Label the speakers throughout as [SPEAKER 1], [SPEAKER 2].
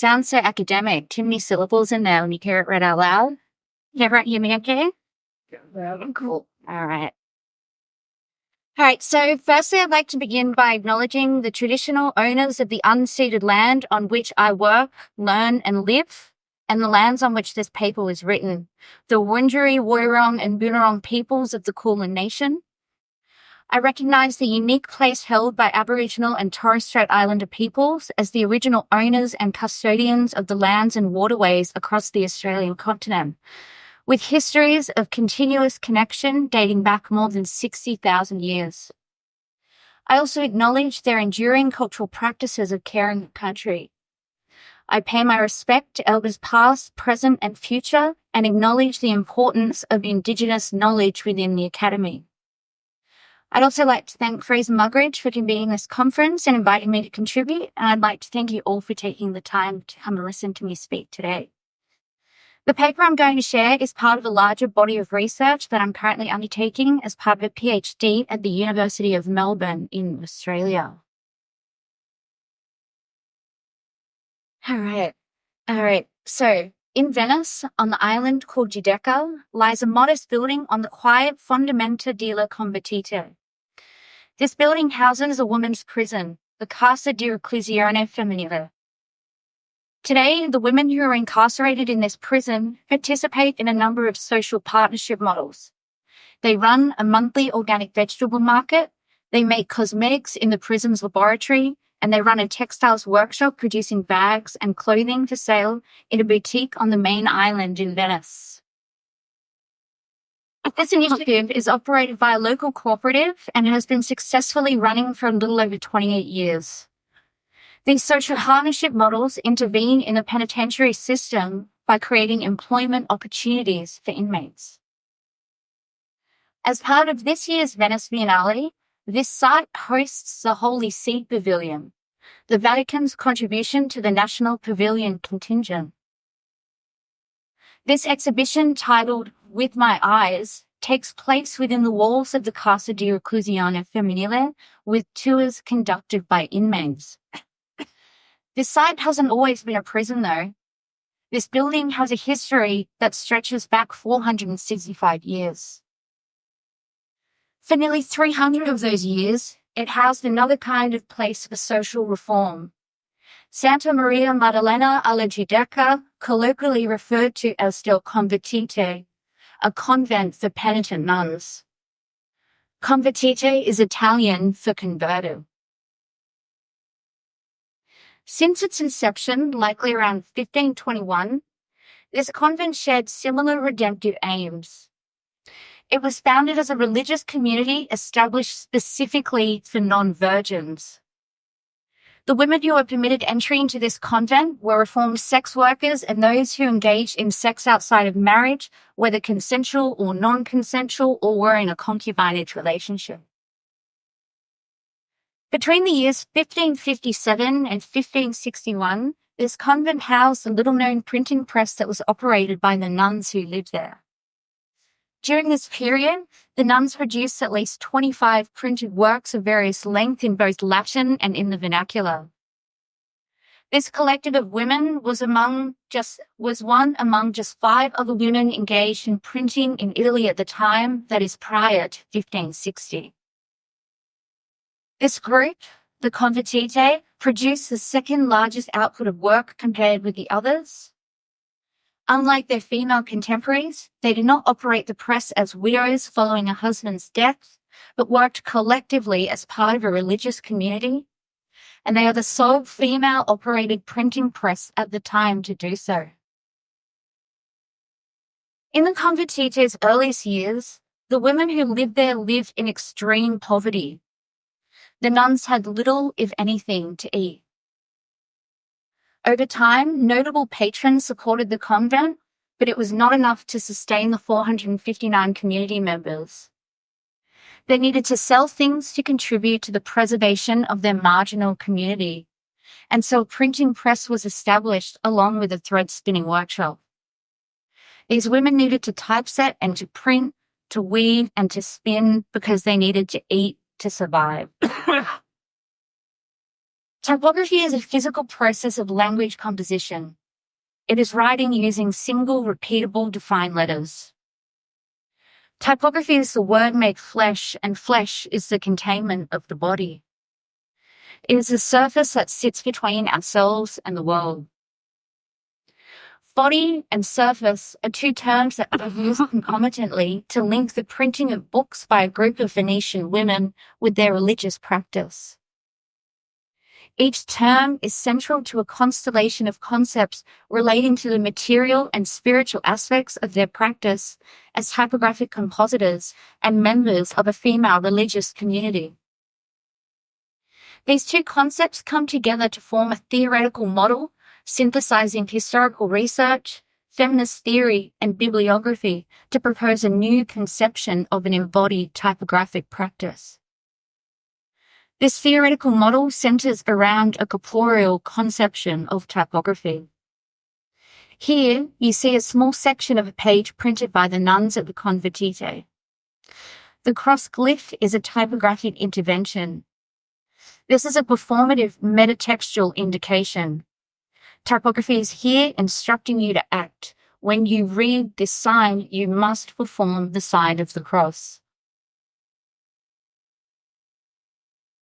[SPEAKER 1] sounds so academic. Too many syllables in there when you hear it read out loud. Can everyone hear me okay?
[SPEAKER 2] Yeah, cool.
[SPEAKER 1] All right. So firstly, I'd like to begin by acknowledging the traditional owners of the unceded land on which I work, learn, and live, and the lands on which this paper was written, the Wurundjeri, Woiwurrung, and Boonwurrung peoples of the Kulin Nation. I recognise the unique place held by Aboriginal and Torres Strait Islander peoples as the original owners and custodians of the lands and waterways across the Australian continent, with histories of continuous connection dating back more than 60,000 years. I also acknowledge their enduring cultural practices of caring the country. I pay my respect to elders past, present, and future, and acknowledge the importance of Indigenous knowledge within the Academy. I'd also like to thank Fraser Muggeridge for convening this conference and inviting me to contribute, and I'd like to thank you all for taking the time to come and listen to me speak today. The paper I'm going to share is part of a larger body of research that I'm currently undertaking as part of a PhD at the University of Melbourne in Australia. All right. So, in Venice, on the island called Giudecca, lies a modest building on the quiet Fondamenta delle Convertite. This building houses a women's prison, the Casa di Reclusione Femminile. Today, the women who are incarcerated in this prison participate in a number of social partnership models. They run a monthly organic vegetable market, they make cosmetics in the prison's laboratory, and they run a textiles workshop producing bags and clothing for sale in a boutique on the main island in Venice. This initiative is operated by a local cooperative and has been successfully running for a little over 28 years. These social partnership models intervene in the penitentiary system by creating employment opportunities for inmates. As part of this year's Venice Biennale, this site hosts the Holy See Pavilion, the Vatican's contribution to the National Pavilion contingent. This exhibition, titled With My Eyes, takes place within the walls of the Casa di Reclusione Femminile, with tours conducted by inmates. This site hasn't always been a prison, though. This building has a history that stretches back 465 years. For nearly 300 of those years, it housed another kind of place for social reform. Santa Maria Maddalena alla Giudecca, colloquially referred to as del Convertite, a convent for penitent nuns. Convertite is Italian for converted. Since its inception, likely around 1521, this convent shared similar redemptive aims. It was founded as a religious community established specifically for non-virgins. The women who were permitted entry into this convent were reformed sex workers and those who engaged in sex outside of marriage, whether consensual or non-consensual, or were in a concubinage relationship. Between the years 1557 and 1561, this convent housed a little-known printing press that was operated by the nuns who lived there. During this period, the nuns produced at least 25 printed works of various length in both Latin and in the vernacular. This collective of women was one among just 5 other women engaged in printing in Italy at the time, that is prior to 1560. This group, the Convertite, produced the second largest output of work compared with the others. Unlike their female contemporaries, they did not operate the press as widows following a husband's death, but worked collectively as part of a religious community, and they are the sole female-operated printing press at the time to do so. In the Convertite's earliest years, the women who lived there lived in extreme poverty. The nuns had little, if anything, to eat. Over time, notable patrons supported the convent, but it was not enough to sustain the 459 community members. They needed to sell things to contribute to the preservation of their marginal community, and so a printing press was established along with a thread spinning workshop. These women needed to typeset and to print, to weave and to spin because they needed to eat to survive. Typography is a physical process of language composition. It is writing using single, repeatable, defined letters. Typography is the word made flesh, and flesh is the containment of the body. It is the surface that sits between ourselves and the world. Body and surface are two terms that are used concomitantly to link the printing of books by a group of Venetian women with their religious practice. Each term is central to a constellation of concepts relating to the material and spiritual aspects of their practice as typographic compositors and members of a female religious community. These two concepts come together to form a theoretical model, synthesizing historical research, feminist theory, and bibliography to propose a new conception of an embodied typographic practice. This theoretical model centers around a corporeal conception of typography. Here, you see a small section of a page printed by the nuns at the Convertite. The cross glyph is a typographic intervention. This is a performative metatextual indication. Typography is here instructing you to act. When you read this sign, you must perform the sign of the cross.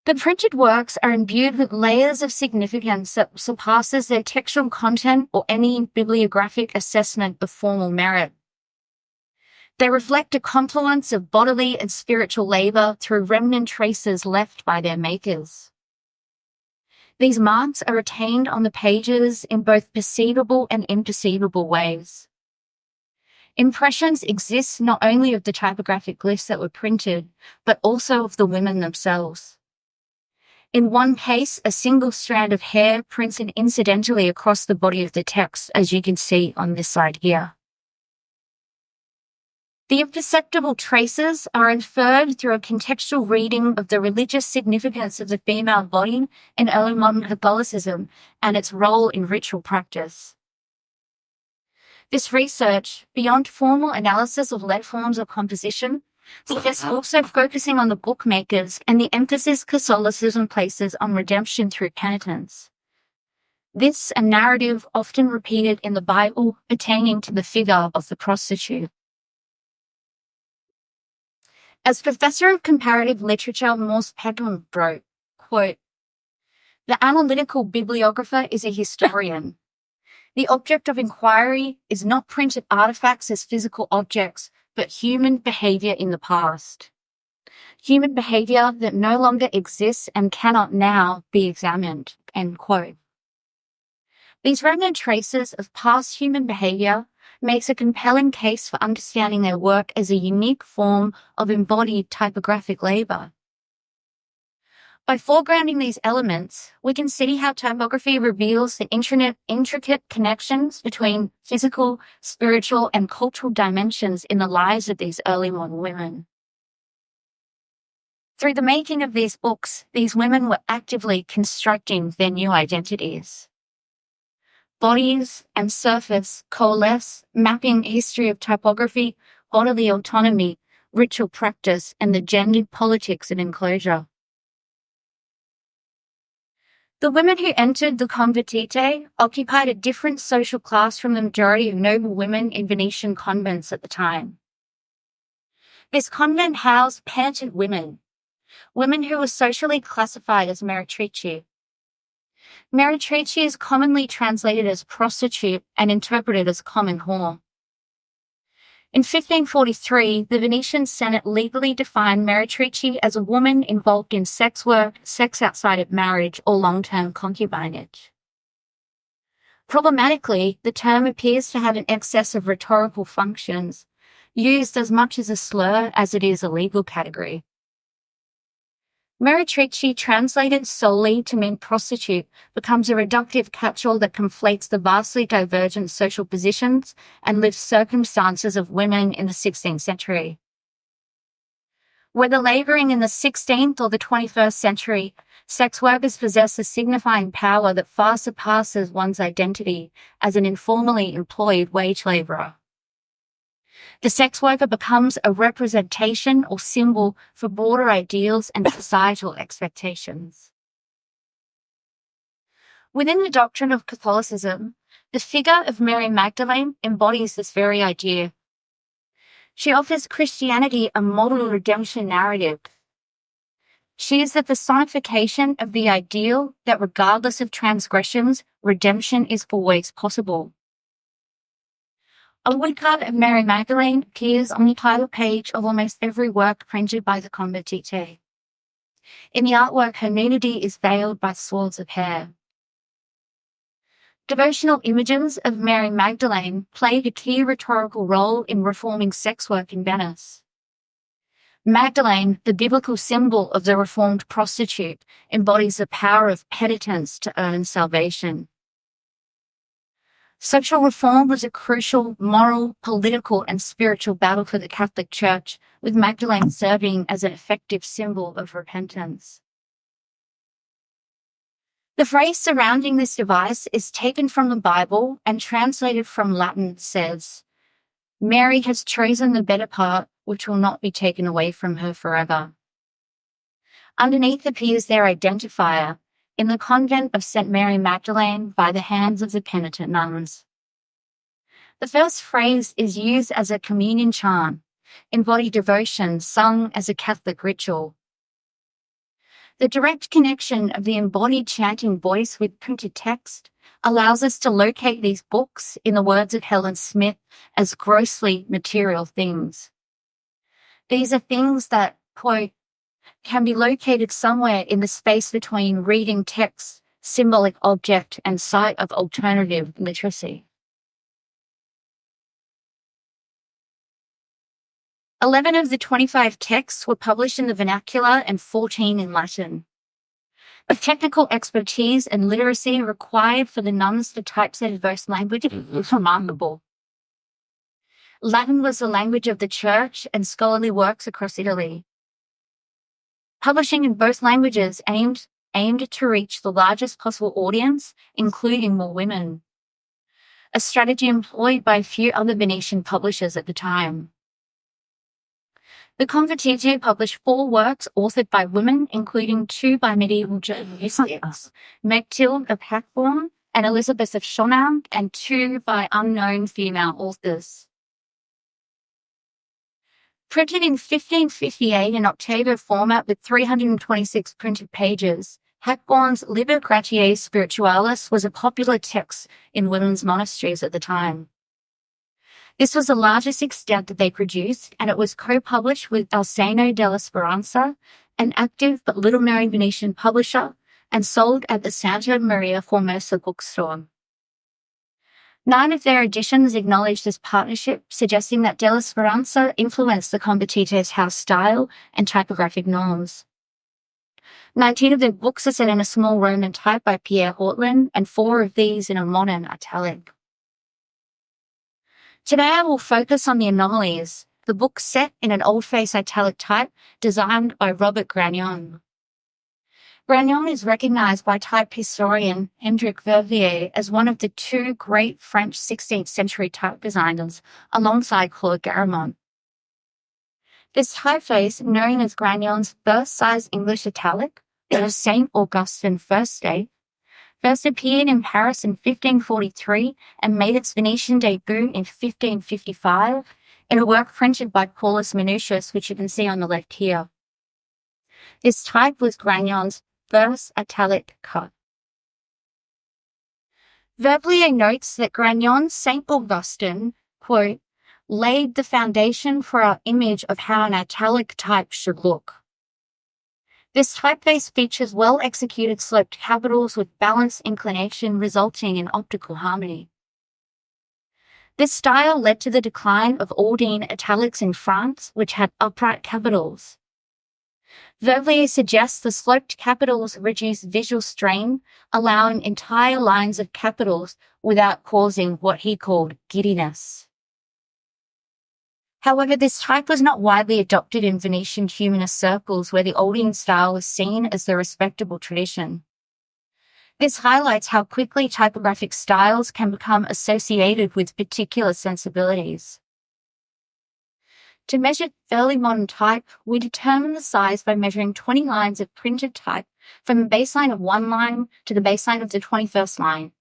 [SPEAKER 1] The printed works are imbued with layers of significance that surpasses their textual content or any bibliographic assessment of formal merit. They reflect a confluence of bodily and spiritual labor through remnant traces left by their makers. These marks are retained on the pages in both perceivable and imperceivable ways. Impressions exist not only of the typographic glyphs that were printed, but also of the women themselves. In one case, a single strand of hair printed incidentally across the body of the text, as you can see on this side here. The imperceptible traces are inferred through a contextual reading of the religious significance of the female body in early modern Catholicism and its role in ritual practice. This research, beyond formal analysis of lead forms of composition, suggests also focusing on the bookmakers and the emphasis Catholicism places on redemption through penitence. This a narrative often repeated in the Bible pertaining to the figure of the prostitute. As Professor of Comparative Literature Morse Peckham wrote, quote, "The analytical bibliographer is a historian. The object of inquiry is not printed artifacts as physical objects, but human behavior in the past. Human behavior that no longer exists and cannot now be examined." End quote. These remnant traces of past human behavior makes a compelling case for understanding their work as a unique form of embodied typographic labor. By foregrounding these elements, we can see how typography reveals the intricate connections between physical, spiritual, and cultural dimensions in the lives of these early modern women. Through the making of these books, these women were actively constructing their new identities. Bodies and surface coalesce, mapping history of typography, bodily autonomy, ritual practice, and the gendered politics of enclosure. The women who entered the Convertite occupied a different social class from the majority of noble women in Venetian convents at the time. This convent housed penitent women who were socially classified as meretrici. Meretrici is commonly translated as prostitute and interpreted as common whore. In 1543, the Venetian Senate legally defined meretrici as a woman involved in sex work, sex outside of marriage, or long-term concubinage. Problematically, the term appears to have an excess of rhetorical functions, used as much as a slur as it is a legal category. Meretrici, translated solely to mean prostitute, becomes a reductive catch-all that conflates the vastly divergent social positions and lived circumstances of women in the 16th century. Whether labouring in the 16th or the 21st century, sex workers possess a signifying power that far surpasses one's identity as an informally employed wage labourer. The sex worker becomes a representation or symbol for broader ideals and societal expectations. Within the doctrine of Catholicism, the figure of Mary Magdalene embodies this very idea. She offers Christianity a model redemption narrative. She is the personification of the ideal that regardless of transgressions, redemption is always possible. A woodcut of Mary Magdalene appears on the title page of almost every work printed by the Convertite. In the artwork, her nudity is veiled by swords of hair. Devotional images of Mary Magdalene played a key rhetorical role in reforming sex work in Venice. Magdalene, the biblical symbol of the reformed prostitute, embodies the power of penitence to earn salvation. Sexual reform was a crucial moral, political, and spiritual battle for the Catholic Church, with Magdalene serving as an effective symbol of repentance. The phrase surrounding this device is taken from the Bible and translated from Latin says, "Mary has chosen the better part, which will not be taken away from her forever." Underneath appears their identifier, in the convent of St. Mary Maddalena by the hands of the penitent nuns. The first phrase is used as a communion chant, embodied devotion sung as a Catholic ritual. The direct connection of the embodied chanting voice with printed text allows us to locate these books, in the words of Helen Smith, as grossly material things. These are things that, quote, can be located somewhere in the space between reading text, symbolic object, and sight of alternative literacy. 11 of the 25 texts were published in the vernacular and 14 in Latin. The technical expertise and literacy required for the nuns to typeset verse language is remarkable. Latin was the language of the church and scholarly works across Italy. Publishing in both languages aimed to reach the largest possible audience, including more women. A strategy employed by a few other Venetian publishers at the time. The Convertite published 4 works authored by women, including 2 by medieval journalists, Megtilde of Hackborn and Elizabeth of Schonau, and 2 by unknown female authors. Printed in 1558 in octavo format with 326 printed pages, Hackborn's Liber Gratiae Spiritualis was a popular text in women's monasteries at the time. This was the largest extent that they produced, and it was co-published with Alsano della Speranza, an active but little-known Venetian publisher, and sold at the Santa Maria Formosa bookstore. 9 of their editions acknowledge this partnership, suggesting that della Speranza influenced the Convertite's house style and typographic norms. 19 of their books are set in a small Roman type by Pierre Hortlin, and 4 of these in a modern italic. Today I will focus on the anomalies, the book set in an old-face italic type designed by Robert Gragnon. Gragnon is recognized by type historian Hendrik Verviers as one of the 2 great French 16th-century type designers, alongside Claude Garamond. This typeface, known as Gragnon's first-size English italic, or St. Augustine First Day, first appeared in Paris in 1543 and made its Venetian debut in 1555 in a work printed by Paulus Minucius, which you can see on the left here. This type was Gragnon's first italic cut. Verviers notes that Gragnon's St. Augustine, quote, laid the foundation for our image of how an italic type should look. This typeface features well-executed sloped capitals with balanced inclination resulting in optical harmony. This style led to the decline of Aldine italics in France, which had upright capitals. Verviers suggests the sloped capitals reduce visual strain, allowing entire lines of capitals without causing what he called giddiness. However, this type was not widely adopted in Venetian humanist circles where the Aldine style was seen as the respectable tradition. This highlights how quickly typographic styles can become associated with particular sensibilities. To measure early modern type, we determine the size by measuring 20 lines of printed type from the baseline of one line to the baseline of the 21st line.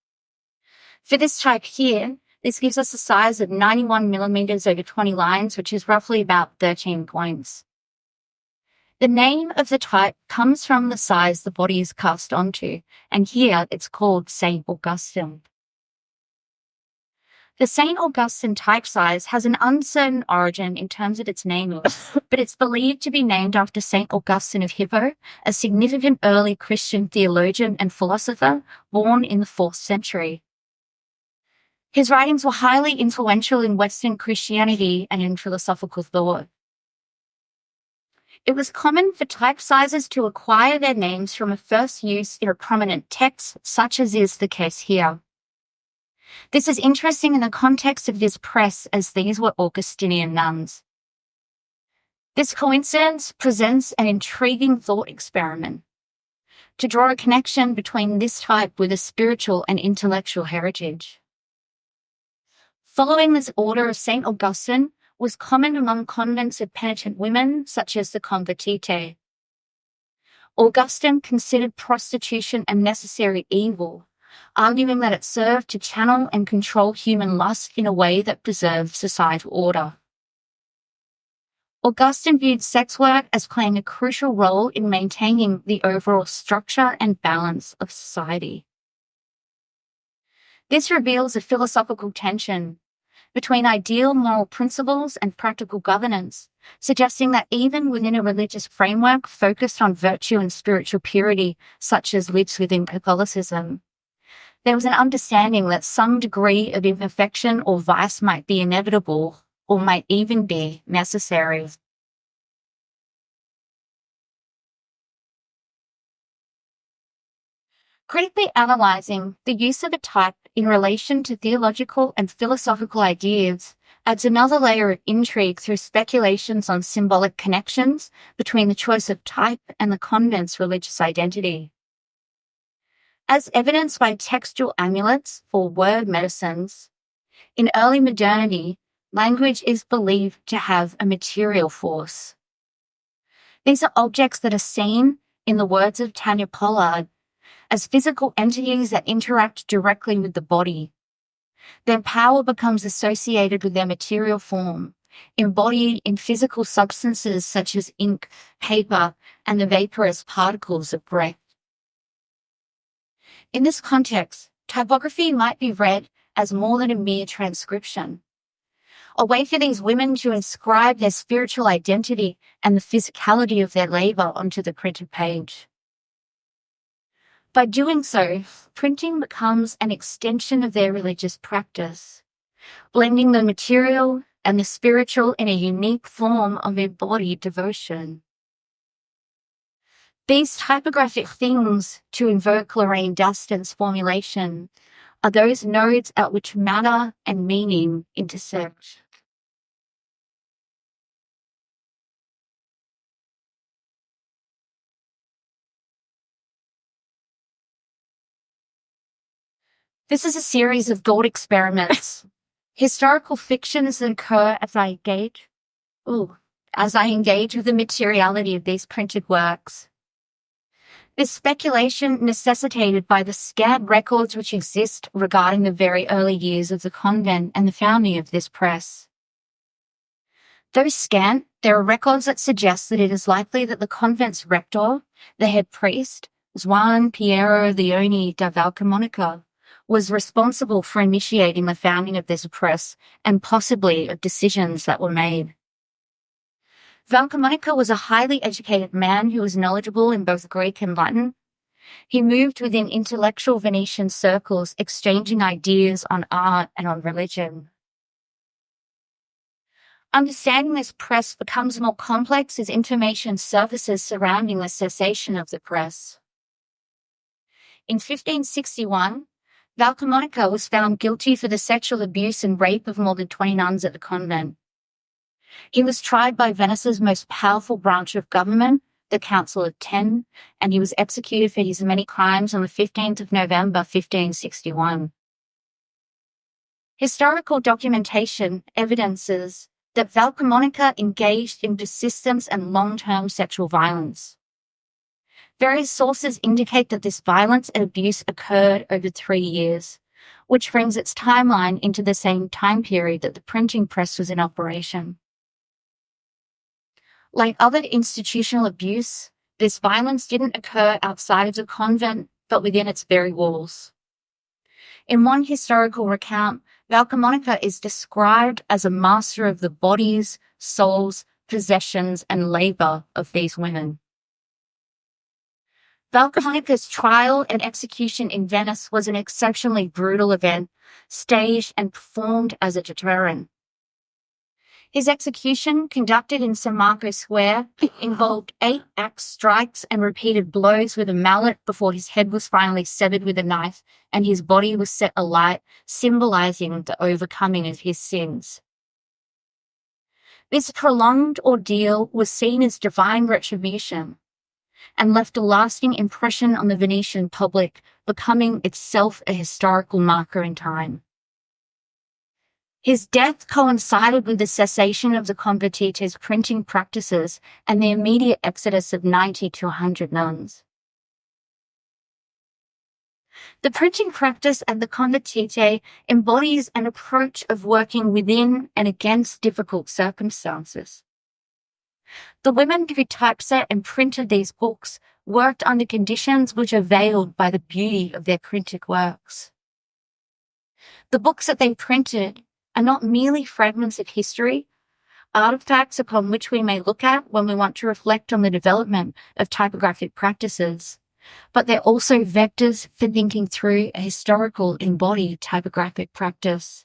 [SPEAKER 1] For this type here, this gives us a size of 91 millimeters over 20 lines, which is roughly about 13 points. The name of the type comes from the size the body is cast onto, and here it's called St. Augustine. The St. Augustine type size has an uncertain origin in terms of its naming, but it's believed to be named after St. Augustine of Hippo, a significant early Christian theologian and philosopher born in the 4th century. His writings were highly influential in Western Christianity and in philosophical thought. It was common for type sizes to acquire their names from a first use in a prominent text, such as is the case here. This is interesting in the context of this press, as these were Augustinian nuns. This coincidence presents an intriguing thought experiment to draw a connection between this type with a spiritual and intellectual heritage. Following this order of St. Augustine was common among convents of penitent women, such as the Convertite. Augustine considered prostitution a necessary evil, arguing that it served to channel and control human lust in a way that preserved societal order. Augustine viewed sex work as playing a crucial role in maintaining the overall structure and balance of society. This reveals a philosophical tension between ideal moral principles and practical governance, suggesting that even within a religious framework focused on virtue and spiritual purity, such as lives within Catholicism, there was an understanding that some degree of imperfection or vice might be inevitable or might even be necessary. Critically analysing the use of a type in relation to theological and philosophical ideas adds another layer of intrigue through speculations on symbolic connections between the choice of type and the convent's religious identity. As evidenced by textual amulets or word medicines, in early modernity, language is believed to have a material force. These are objects that are seen, in the words of Tanya Pollard, as physical entities that interact directly with the body. Their power becomes associated with their material form, embodied in physical substances such as ink, paper, and the vaporous particles of breath. In this context, typography might be read as more than a mere transcription, a way for these women to inscribe their spiritual identity and the physicality of their labor onto the printed page. By doing so, printing becomes an extension of their religious practice, blending the material and the spiritual in a unique form of embodied devotion. These typographic things, to invoke Lorraine Daston's formulation, are those nodes at which matter and meaning intersect. This is a series of thought experiments, historical fictions that occur as I engage with the materiality of these printed works. This speculation necessitated by the scant records which exist regarding the very early years of the convent and the founding of this press. Though scant, there are records that suggest that it is likely that the convent's rector, the head priest, Juan Piero Leone da Valcamonica, was responsible for initiating the founding of this press and possibly of decisions that were made. Valcamonica was a highly educated man who was knowledgeable in both Greek and Latin. He moved within intellectual Venetian circles, exchanging ideas on art and on religion. Understanding this press becomes more complex as information surfaces surrounding the cessation of the press. In 1561, Valcamonica was found guilty for the sexual abuse and rape of more than 20 nuns at the convent. He was tried by Venice's most powerful branch of government, the Council of Ten, and he was executed for his many crimes on the 15th of November, 1561. Historical documentation evidences that Valcamonica engaged in persistent and long-term sexual violence. Various sources indicate that this violence and abuse occurred over 3 years, which brings its timeline into the same time period that the printing press was in operation. Like other institutional abuse, this violence didn't occur outside of the convent, but within its very walls. In one historical account, Valcamonica is described as a master of the bodies, souls, possessions, and labor of these women. Valcamonica's trial and execution in Venice was an exceptionally brutal event, staged and performed as a deterrent. His execution, conducted in San Marco Square, involved 8 axe strikes and repeated blows with a mallet before his head was finally severed with a knife and his body was set alight, symbolizing the overcoming of his sins. This prolonged ordeal was seen as divine retribution and left a lasting impression on the Venetian public, becoming itself a historical marker in time. His death coincided with the cessation of the Convertite's printing practices and the immediate exodus of 90 to 100 nuns. The printing practice at the Convertite embodies an approach of working within and against difficult circumstances. The women who typeset and printed these books worked under conditions which are veiled by the beauty of their printed works. The books that they printed are not merely fragments of history, artifacts upon which we may look at when we want to reflect on the development of typographic practices, but they're also vectors for thinking through a historical embodied typographic practice.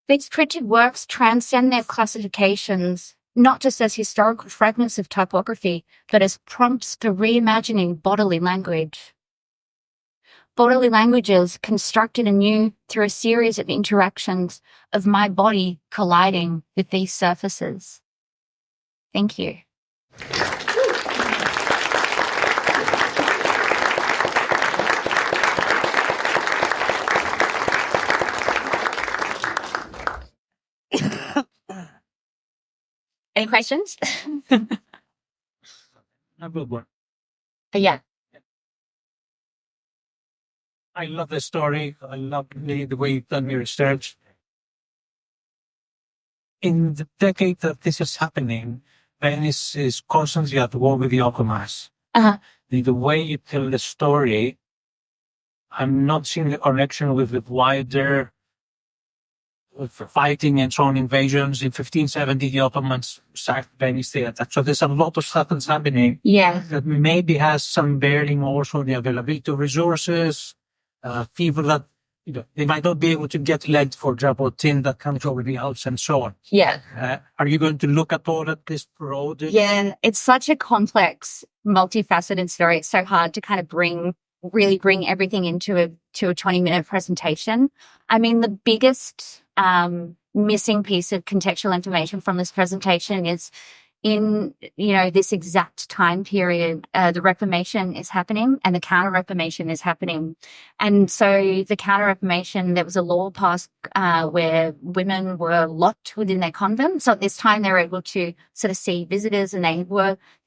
[SPEAKER 1] These printed works transcend their classifications, not just as historical fragments of typography, but as prompts for reimagining bodily language. Bodily languages constructed anew through a series of interactions of my body colliding with these surfaces. Thank you. Any questions?
[SPEAKER 3] I've got one.
[SPEAKER 1] Yeah.
[SPEAKER 3] I love the story. I love the way you've done your research. In the decade that this is happening, Venice is constantly at war with the Ottomans.
[SPEAKER 1] Uh-huh.
[SPEAKER 3] The way you tell the story, I'm not seeing the connection with the wider with fighting and so on invasions. In 1570, the Ottomans sacked Venice. So there's a lot of stuff that's happening.
[SPEAKER 1] Yeah.
[SPEAKER 3] That maybe has some bearing also on the availability of resources. People that, they might not be able to get lead, for example, tin that comes over the Alps and so on.
[SPEAKER 1] Yeah.
[SPEAKER 3] Are you going to look at all at this project?
[SPEAKER 1] Yeah, it's such a complex, multifaceted story. It's so hard to kind of really bring everything into a 20-minute presentation. I mean, the biggest missing piece of contextual information from this presentation is in, this exact time period, the Reformation is happening and the Counter-Reformation is happening. And so the Counter-Reformation, there was a law passed where women were locked within their convent. So at this time, they were able to sort of see visitors and they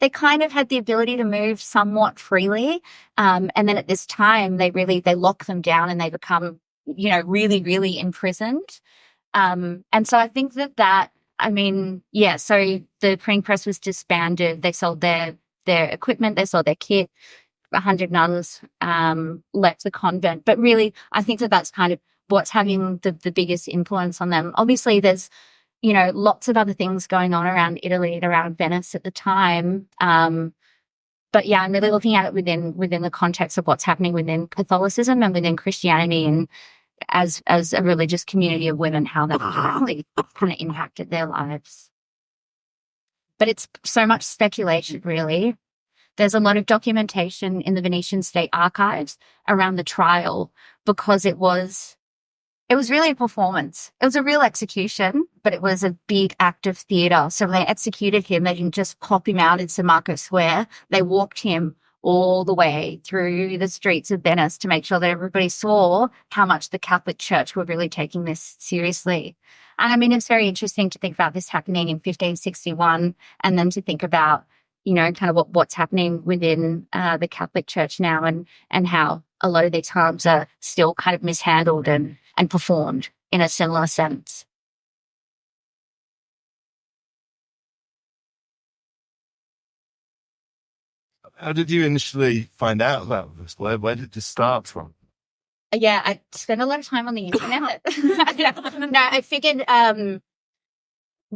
[SPEAKER 1] kind of had the ability to move somewhat freely. And then at this time, they lock them down and they become, really, really imprisoned. And so I think so the printing press was disbanded. They sold their equipment, they sold their kit. 100 nuns left the convent. But really, I think that's kind of what's having the biggest influence on them. Obviously, there's, lots of other things going on around Italy and around Venice at the time. But yeah, I'm really looking at it within the context of what's happening within Catholicism and within Christianity and as a religious community of women, how that really kind of impacted their lives. But it's so much speculation, really. There's a lot of documentation in the Venetian state archives around the trial because it was really a performance. It was a real execution, but it was a big act of theatre. So when they executed him, they didn't just pop him out in San Marco Square. They walked him all the way through the streets of Venice to make sure that everybody saw how much the Catholic Church were really taking this seriously. And I mean, it's very interesting to think about this happening in 1561 and then to think about, kind of what's happening within the Catholic Church now and how a lot of these harms are still kind of mishandled and performed in a similar sense.
[SPEAKER 2] How did you initially find out about this? Where did this start from?
[SPEAKER 1] Yeah, I spent a lot of time on the internet. No, I figured,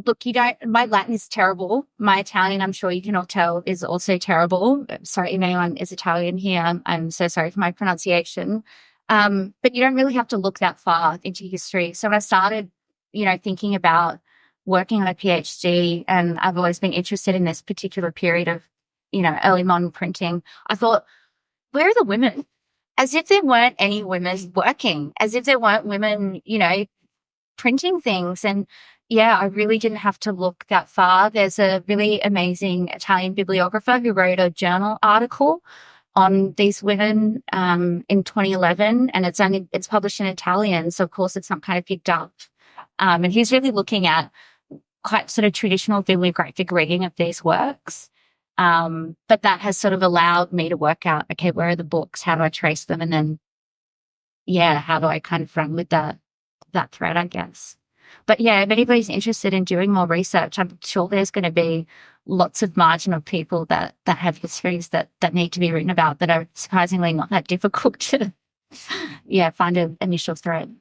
[SPEAKER 1] look, my Latin is terrible. My Italian, I'm sure you can all tell, is also terrible. Sorry, if anyone is Italian here. I'm so sorry for my pronunciation. But you don't really have to look that far into history. So when I started, thinking about working on a PhD, and I've always been interested in this particular period of, early modern printing, I thought, where are the women? As if there weren't any women working, as if there weren't women, printing things. And yeah, I really didn't have to look that far. There's a really amazing Italian bibliographer who wrote a journal article on these women in 2011, and it's published in Italian, so of course it's not kind of picked up. And he's really looking at quite sort of traditional bibliographic reading of these works. But that has sort of allowed me to work out, okay, where are the books? How do I trace them? And then, yeah, how do I kind of run with that thread, I guess. But yeah, if anybody's interested in doing more research, I'm sure there's going to be lots of marginal people that have histories that need to be written about that are surprisingly not that difficult to, find an initial thread.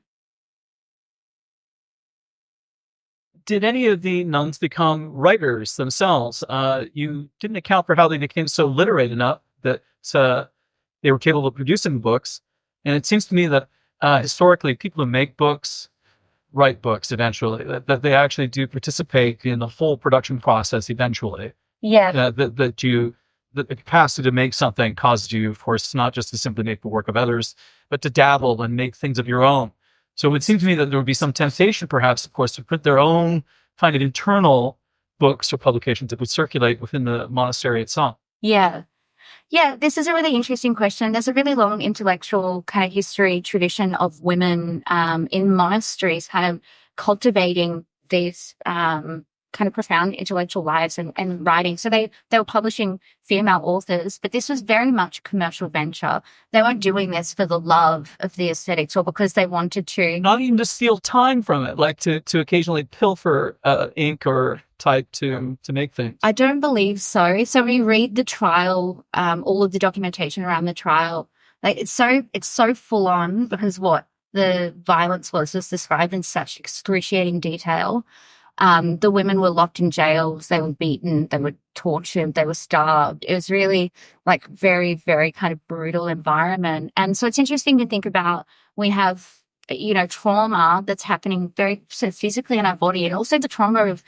[SPEAKER 4] Did any of the nuns become writers themselves? You didn't account for how they became so literate enough that they were capable of producing books. And it seems to me that historically, people who make books write books eventually, that they actually do participate in the whole production process eventually.
[SPEAKER 1] Yeah.
[SPEAKER 4] The capacity to make something causes you, of course, not just to simply make the work of others, but to dabble and make things of your own. So it would seem to me that there would be some temptation, perhaps, of course, to print their own kind of internal books or publications that would circulate within the monastery itself.
[SPEAKER 1] Yeah. Yeah, this is a really interesting question. There's a really long intellectual kind of history tradition of women in monasteries kind of cultivating these kind of profound intellectual lives and writing. So they were publishing female authors, but this was very much a commercial venture. They weren't doing this for the love of the aesthetics or because they wanted to.
[SPEAKER 4] Not even to steal time from it, like to occasionally pilfer ink or type to make things.
[SPEAKER 1] I don't believe so. So we read the trial, all of the documentation around the trial. Like it's so full on because what the violence was described in such excruciating detail. The women were locked in jails, they were beaten, they were tortured, they were starved. It was really like very, very kind of brutal environment. And so it's interesting to think about, we have, trauma that's happening very sort of physically in our body, and also the trauma of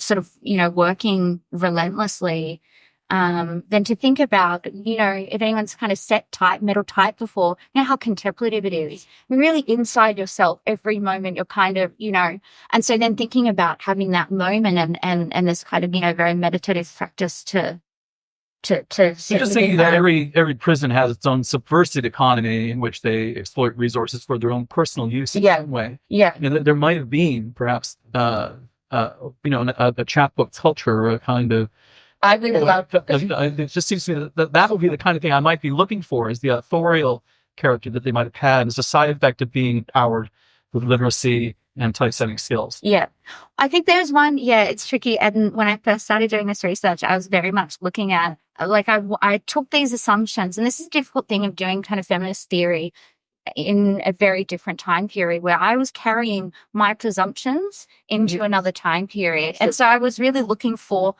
[SPEAKER 1] sort of, working relentlessly. Then to think about, if anyone's kind of set metal type before, how contemplative it is. You're really inside yourself every moment. You're kind of, and so then thinking about having that moment and this kind of, very meditative practice to
[SPEAKER 4] just thinking that every prison has its own subversive economy in which they exploit resources for their own personal use in some way.
[SPEAKER 1] Yeah.
[SPEAKER 4] There might have been perhaps, a chapbook culture or a kind of,
[SPEAKER 1] I really love
[SPEAKER 4] it. Just seems to me that would be the kind of thing I might be looking for, is the authorial character that they might have had as a side effect of being empowered with literacy and typesetting skills.
[SPEAKER 1] Yeah. I think there's one, it's tricky. And when I first started doing this research, I was very much looking at, like, I took these assumptions, and this is a difficult thing of doing kind of feminist theory in a very different time period, where I was carrying my presumptions into another time period. And so I was really looking for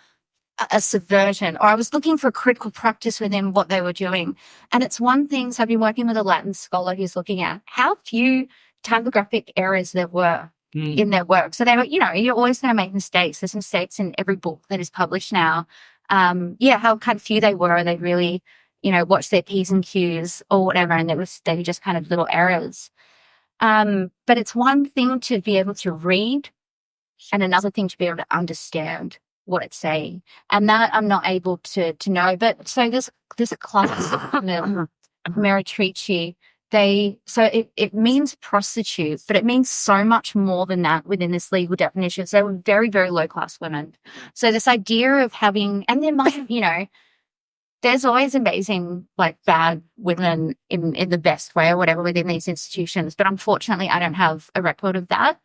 [SPEAKER 1] a subversion, or I was looking for critical practice within what they were doing. And it's one thing, so I've been working with a Latin scholar who's looking at how few typographic errors there were in their work. So they were, you're always going to make mistakes. There's mistakes in every book that is published now. How kind of few they were. They really, watched their P's and Q's or whatever, and they were just kind of little errors. But it's one thing to be able to read and another thing to be able to understand. what it's saying, and that I'm not able to know. But so there's a class, the meretrici. It means prostitute, but it means so much more than that within this legal definition. So they were very, very low class women. So this idea of having, and there might, there's always amazing, like, bad women in the best way or whatever within these institutions. But unfortunately, I don't have a record of that.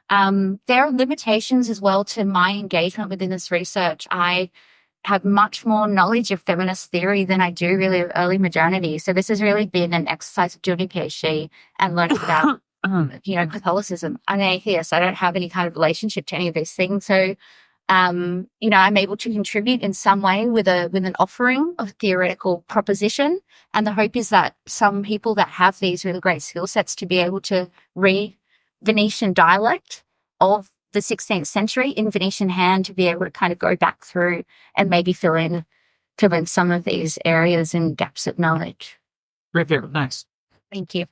[SPEAKER 1] There are limitations as well to my engagement within this research. I have much more knowledge of feminist theory than I do really of early modernity. So this has really been an exercise of doing a PhD and learning about, Catholicism. I'm an atheist. I don't have any kind of relationship to any of these things. So, I'm able to contribute in some way with an offering of theoretical proposition. And the hope is that some people that have these really great skill sets to be able to read Venetian dialect of the 16th century in Venetian hand, to be able to kind of go back through and maybe fill in some of these areas and gaps of knowledge.
[SPEAKER 4] Great, very nice.
[SPEAKER 1] Thank you.